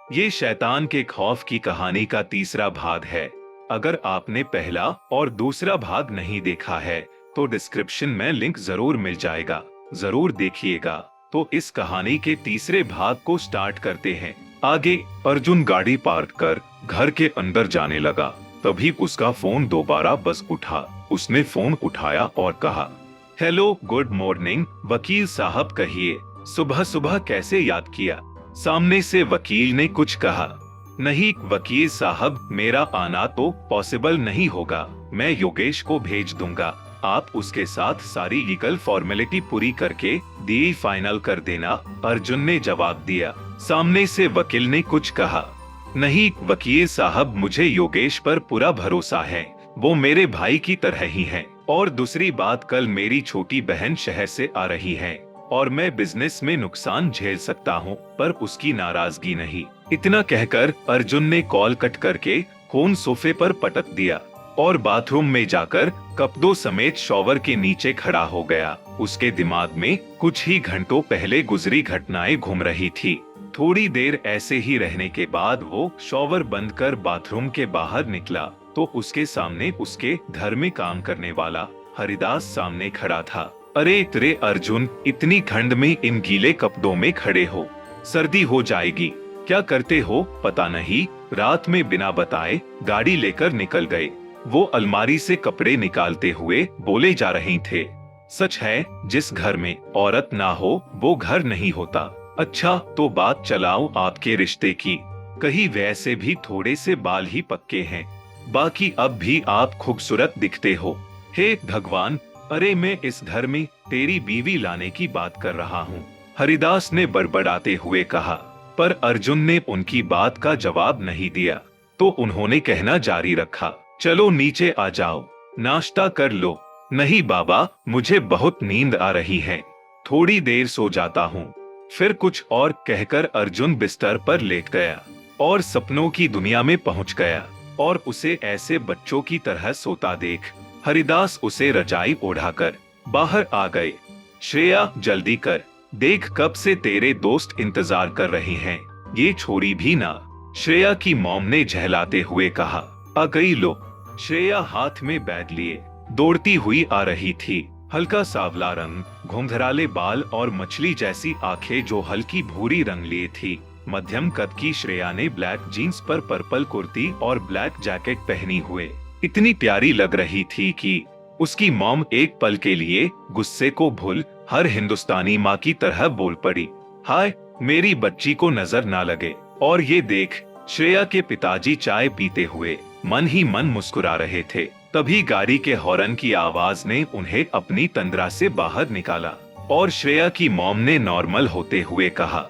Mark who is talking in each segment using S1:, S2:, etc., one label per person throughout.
S1: ये शैतान के खौफ की कहानी का तीसरा भाग है। अगर आपने पहला और दूसरा भाग नहीं देखा है तो डिस्क्रिप्शन में लिंक जरूर मिल जाएगा, जरूर देखिएगा। तो इस कहानी के तीसरे भाग को स्टार्ट करते हैं। आगे अर्जुन गाड़ी पार्क कर घर के अंदर जाने लगा। तभी उसका फोन दोबारा बज उठा। उसने फोन उठाया और कहा, हेलो, गुड मॉर्निंग वकील साहब, कहिए सुबह सुबह कैसे याद किया। सामने से वकील ने कुछ कहा, नहीं वकील साहब, मेरा आना तो पॉसिबल नहीं होगा। मैं योगेश को भेज दूंगा, आप उसके साथ सारी लीगल फॉर्मेलिटी पूरी करके डील फाइनल कर देना। अर्जुन ने जवाब दिया। सामने से वकील ने कुछ कहा, नहीं वकील साहब, मुझे योगेश पर पूरा भरोसा है, वो मेरे भाई की तरह ही है। और दूसरी बात, कल मेरी छोटी बहन शहर से आ रही है और मैं बिजनेस में नुकसान झेल सकता हूँ, पर उसकी नाराजगी नहीं। इतना कहकर अर्जुन ने कॉल कट करके फोन सोफे पर पटक दिया और बाथरूम में जाकर कपड़ों समेत शॉवर के नीचे खड़ा हो गया। उसके दिमाग में कुछ ही घंटों पहले गुजरी घटनाएं घूम रही थी। थोड़ी देर ऐसे ही रहने के बाद वो शॉवर बंद कर बाथरूम के बाहर निकला तो उसके सामने उसके घर में काम करने वाला हरिदास सामने खड़ा था। अरे तेरे अर्जुन, इतनी ठंड में इन गीले कपड़ों में खड़े हो, सर्दी हो जाएगी। क्या करते हो पता नहीं। रात में बिना बताए गाड़ी लेकर निकल गए। वो अलमारी से कपड़े निकालते हुए बोले जा रहे थे, सच है, जिस घर में औरत ना हो वो घर नहीं होता। अच्छा तो बात चलाओ आपके रिश्ते की। कहीं वैसे भी थोड़े से बाल ही पक्के हैं, बाकी अब भी आप खूबसूरत दिखते हो। हे भगवान, अरे मैं इस घर में तेरी बीवी लाने की बात कर रहा हूँ, हरिदास ने बड़बड़ाते हुए कहा। पर अर्जुन ने उनकी बात का जवाब नहीं दिया तो उन्होंने कहना जारी रखा, चलो नीचे आ जाओ, नाश्ता कर लो। नहीं बाबा, मुझे बहुत नींद आ रही है, थोड़ी देर सो जाता हूँ। फिर कुछ और कहकर अर्जुन बिस्तर पर लेट गया और सपनों की दुनिया में पहुँच गया। और उसे ऐसे बच्चों की तरह सोता देख हरिदास उसे रजाई ओढ़ाकर बाहर आ गए। श्रेया जल्दी कर, देख कब से तेरे दोस्त इंतजार कर रहे हैं, ये छोड़ी भी ना। श्रेया की मॉम ने झहलाते हुए कहा। आ गई लो। श्रेया हाथ में बैग लिए दौड़ती हुई आ रही थी। हल्का सांवला रंग, घुंघराले बाल और मछली जैसी आंखें जो हल्की भूरी रंग लिए थी। मध्यम कद की श्रेया ने ब्लैक जीन्स पर पर्पल कुर्ती और ब्लैक जैकेट पहनी हुए इतनी प्यारी लग रही थी कि उसकी मॉम एक पल के लिए गुस्से को भूल हर हिंदुस्तानी माँ की तरह बोल पड़ी, हाय मेरी बच्ची को नजर ना लगे। और ये देख, श्रेया के पिताजी चाय पीते हुए मन ही मन मुस्कुरा रहे थे। तभी गाड़ी के हॉर्न की आवाज ने उन्हें अपनी तंद्रा से बाहर निकाला और श्रेया की मॉम ने नॉर्मल होते हुए कहा,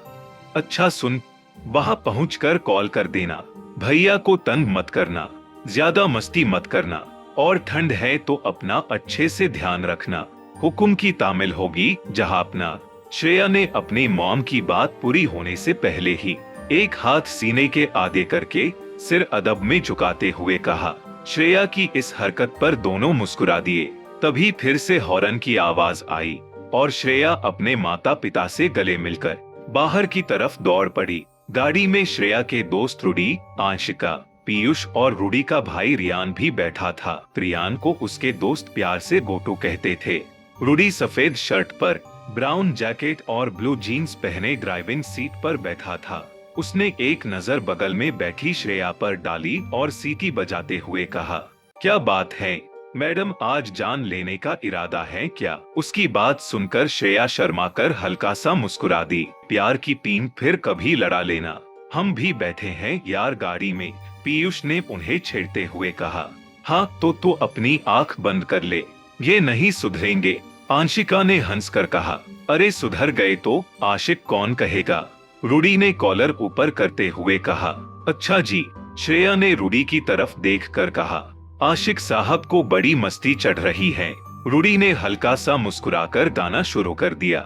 S1: अच्छा सुन, वहाँ पहुँचकर कॉल कर देना, भैया को तंग मत करना, ज्यादा मस्ती मत करना, और ठंड है तो अपना अच्छे से ध्यान रखना, हुक्म की तामिल होगी जहांपना। श्रेया ने अपनी मॉम की बात पूरी होने से पहले ही एक हाथ सीने के आगे करके सिर अदब में झुकाते हुए कहा। श्रेया की इस हरकत पर दोनों मुस्कुरा दिए। तभी फिर से हॉर्न की आवाज आई और श्रेया अपने माता पिता से गले मिलकर बाहर की तरफ दौड़ पड़ी। गाड़ी में श्रेया के दोस्त रूडी, आंशिका, पीयूष और रूडी का भाई रियान भी बैठा था। रियान को उसके दोस्त प्यार से गोटू कहते थे। रूडी सफेद शर्ट पर ब्राउन जैकेट और ब्लू जीन्स पहने ड्राइविंग सीट पर बैठा था। उसने एक नजर बगल में बैठी श्रेया पर डाली और सीटी बजाते हुए कहा, क्या बात है मैडम, आज जान लेने का इरादा है क्या। उसकी बात सुनकर श्रेया शर्मा कर हल्का सा मुस्कुरा दी। प्यार की टीम फिर कभी लड़ा लेना, हम भी बैठे हैं यार गाड़ी में, पीयूष ने उन्हें छेड़ते हुए कहा। हाँ तो अपनी आंख बंद कर ले, ये नहीं सुधरेंगे, आंशिका ने हंसकर कहा। अरे सुधर गए तो आशिक कौन कहेगा, रूडी ने कॉलर ऊपर करते हुए कहा। अच्छा जी, श्रेया ने रूडी की तरफ देखकर कहा। आशिक साहब को बड़ी मस्ती चढ़ रही है। रूडी ने हल्का सा मुस्कुराकर गाना शुरू कर दिया।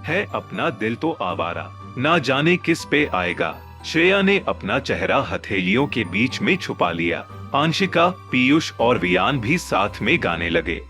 S1: है अपना दिल तो आवारा, ना जाने किस पे आएगा। श्रेया ने अपना चेहरा हथेलियों के बीच में छुपा लिया। आंशिका, पीयूष और रियान भी साथ में गाने लगे।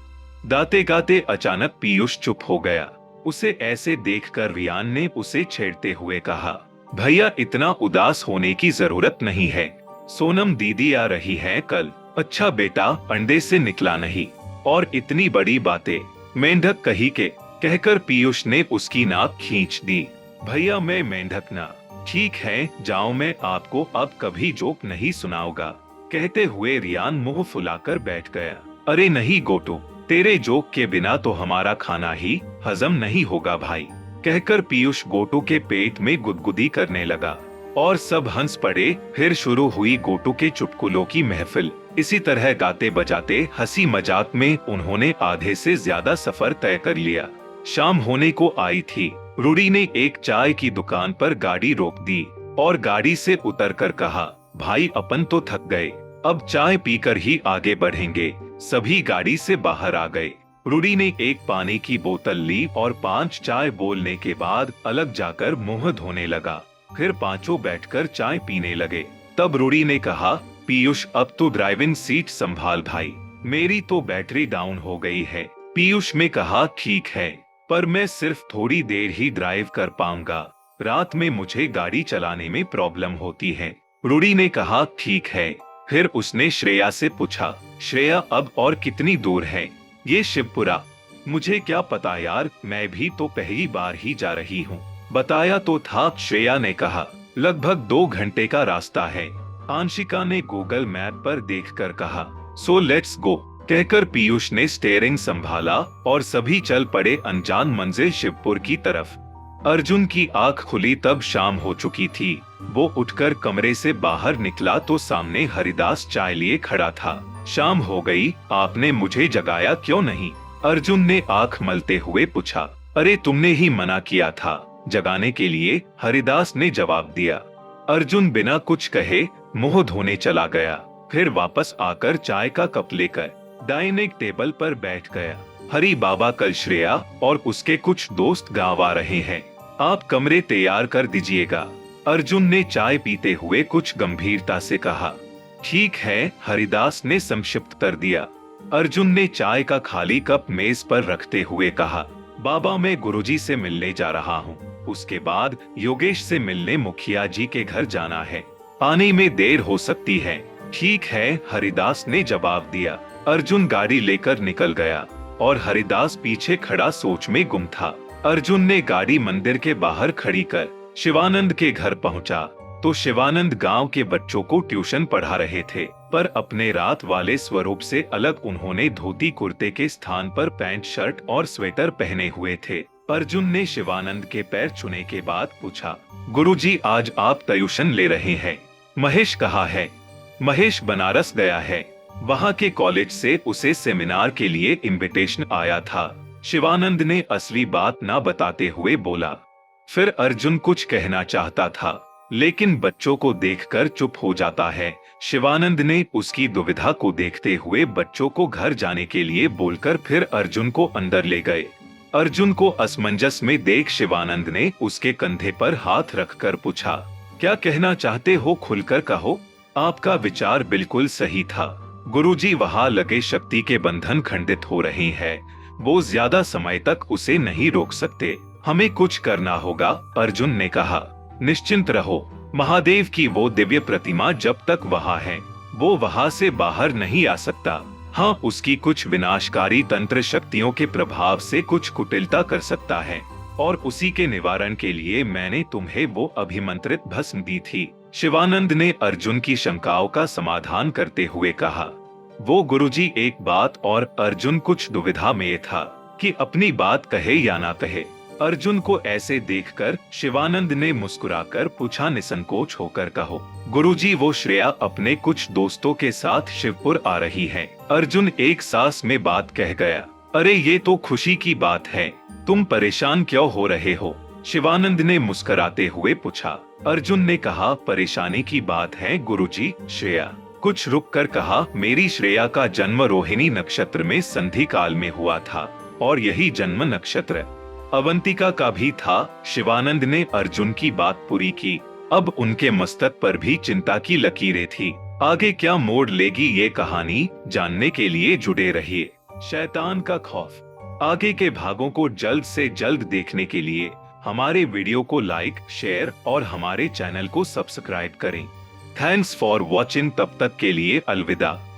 S1: गाते गाते अचानक पीयूष चुप हो गया। उसे ऐसे देखकर रियान ने उसे छेड़ते हुए कहा, भैया इतना उदास होने की जरूरत नहीं है, सोनम दीदी आ रही है कल। अच्छा बेटा, अंडे से निकला नहीं, और इतनी बड़ी बातें, मेंढक कही के कहकर पीयूष ने उसकी नाक खींच दी। भैया मैं मेंढक ना। ठीक है जाओ, मैं आपको अब कभी जोक नहीं सुनाऊंगा, कहते हुए रियान मुंह फुलाकर बैठ गया। अरे नहीं गोटू, तेरे जोक के बिना तो हमारा खाना ही हजम नहीं होगा भाई, कहकर पीयूष गोटू के पेट में गुदगुदी करने लगा और सब हंस पड़े। फिर शुरू हुई गोटू के चुटकुलों की महफिल। इसी तरह गाते बजाते हंसी मजाक में उन्होंने आधे से ज्यादा सफर तय कर लिया। शाम होने को आई थी। रूडी ने एक चाय की दुकान पर गाड़ी रोक दी और गाड़ी से उतरकर कहा, भाई अपन तो थक गए, अब चाय पीकर ही आगे बढ़ेंगे। सभी गाड़ी से बाहर आ गए। रूडी ने एक पानी की बोतल ली और 5 चाय बोलने के बाद अलग जाकर मुंह धोने लगा। फिर पांचों बैठकर चाय पीने लगे। तब रूडी ने कहा, पीयूष अब तो ड्राइविंग सीट संभाल भाई, मेरी तो बैटरी डाउन हो गई है। पीयूष ने कहा, ठीक है, पर मैं सिर्फ थोड़ी देर ही ड्राइव कर पाऊंगा, रात में मुझे गाड़ी चलाने में प्रॉब्लम होती है। रूडी ने कहा, ठीक है। फिर उसने श्रेया से पूछा, श्रेया अब और कितनी दूर है ये शिवपुरा? मुझे क्या पता यार, मैं भी तो पहली बार ही जा रही हूँ। बताया तो था, श्रेया ने कहा, लगभग 2 घंटे का रास्ता है। आंशिका ने गूगल मैप पर देखकर कहा, सो लेट्स गो, कहकर पीयूष ने स्टीयरिंग संभाला और सभी चल पड़े अनजान मंजिल शिवपुर की तरफ। अर्जुन की आंख खुली तब शाम हो चुकी थी। वो उठकर कमरे से बाहर निकला तो सामने हरिदास चाय लिए खड़ा था। शाम हो गई, आपने मुझे जगाया क्यों नहीं? अर्जुन ने आंख मलते हुए पूछा। अरे तुमने ही मना किया था जगाने के लिए, हरिदास ने जवाब दिया। अर्जुन बिना कुछ कहे मुंह धोने चला गया। फिर वापस आकर चाय का कप लेकर डाइनिंग टेबल पर बैठ गया। हरी बाबा कल श्रेया और उसके कुछ दोस्त गाँव आ रहे हैं, आप कमरे तैयार कर दीजिएगा। अर्जुन ने चाय पीते हुए कुछ गंभीरता से कहा। ठीक है, हरिदास ने संक्षिप्त कर दिया। अर्जुन ने चाय का खाली कप मेज पर रखते हुए कहा, बाबा मैं गुरुजी से मिलने जा रहा हूँ, उसके बाद योगेश से मिलने मुखिया जी के घर जाना है, आने में देर हो सकती है। ठीक है, हरिदास ने जवाब दिया। अर्जुन गाड़ी लेकर निकल गया और हरिदास पीछे खड़ा सोच में गुम था। अर्जुन ने गाड़ी मंदिर के बाहर खड़ी कर शिवानंद के घर पहुंचा तो शिवानंद गांव के बच्चों को ट्यूशन पढ़ा रहे थे, पर अपने रात वाले स्वरूप से अलग उन्होंने धोती कुर्ते के स्थान पर पैंट शर्ट और स्वेटर पहने हुए थे। अर्जुन ने शिवानंद के पैर छूने के बाद पूछा, गुरुजी आज आप ट्यूशन ले रहे हैं? महेश कहाँ है? महेश बनारस गया है, वहाँ के कॉलेज से उसे सेमिनार के लिए इनविटेशन आया था। शिवानंद ने असली बात ना बताते हुए बोला। फिर अर्जुन कुछ कहना चाहता था लेकिन बच्चों को देखकर चुप हो जाता है। शिवानंद ने उसकी दुविधा को देखते हुए बच्चों को घर जाने के लिए बोलकर फिर अर्जुन को अंदर ले गए। अर्जुन को असमंजस में देख शिवानंद ने उसके कंधे पर हाथ रखकर पूछा, क्या कहना चाहते हो, खुलकर कहो। आपका विचार बिल्कुल सही था गुरुजी, वहाँ लगे शक्ति के बंधन खंडित हो रहे हैं, वो ज्यादा समय तक उसे नहीं रोक सकते, हमें कुछ करना होगा। अर्जुन ने कहा, निश्चिंत रहो, महादेव की वो दिव्य प्रतिमा जब तक वहाँ है वो वहाँ से बाहर नहीं आ सकता। हाँ, उसकी कुछ विनाशकारी तंत्र शक्तियों के प्रभाव से कुछ कुटिलता कर सकता है और उसी के निवारण के लिए मैंने तुम्हें वो अभिमंत्रित भस्म दी थी। शिवानंद ने अर्जुन की शंकाओं का समाधान करते हुए कहा। वो गुरुजी एक बात और। अर्जुन कुछ दुविधा में था कि अपनी बात कहे या ना कहे। अर्जुन को ऐसे देखकर शिवानंद ने मुस्कुराकर पूछा, निसंकोच होकर कहो। गुरुजी, वो श्रेया अपने कुछ दोस्तों के साथ शिवपुर आ रही है। अर्जुन एक सांस में बात कह गया। अरे ये तो खुशी की बात है, तुम परेशान क्यों हो रहे हो? शिवानंद ने मुस्कुराते हुए पूछा। अर्जुन ने कहा, परेशानी की बात है गुरुजी। श्रेया कुछ रुक कर कहा, मेरी श्रेया का जन्म रोहिणी नक्षत्र में संधि काल में हुआ था और यही जन्म नक्षत्र अवंतिका का भी था। शिवानंद ने अर्जुन की बात पूरी की। अब उनके मस्तक पर भी चिंता की लकीरें थी। आगे क्या मोड़ लेगी ये कहानी, जानने के लिए जुड़े रहिए। शैतान का खौफ आगे के भागों को जल्द से जल्द देखने के लिए हमारे वीडियो को लाइक, शेयर और हमारे चैनल को सब्सक्राइब करें। Thanks for watching. तब तक के लिए अलविदा।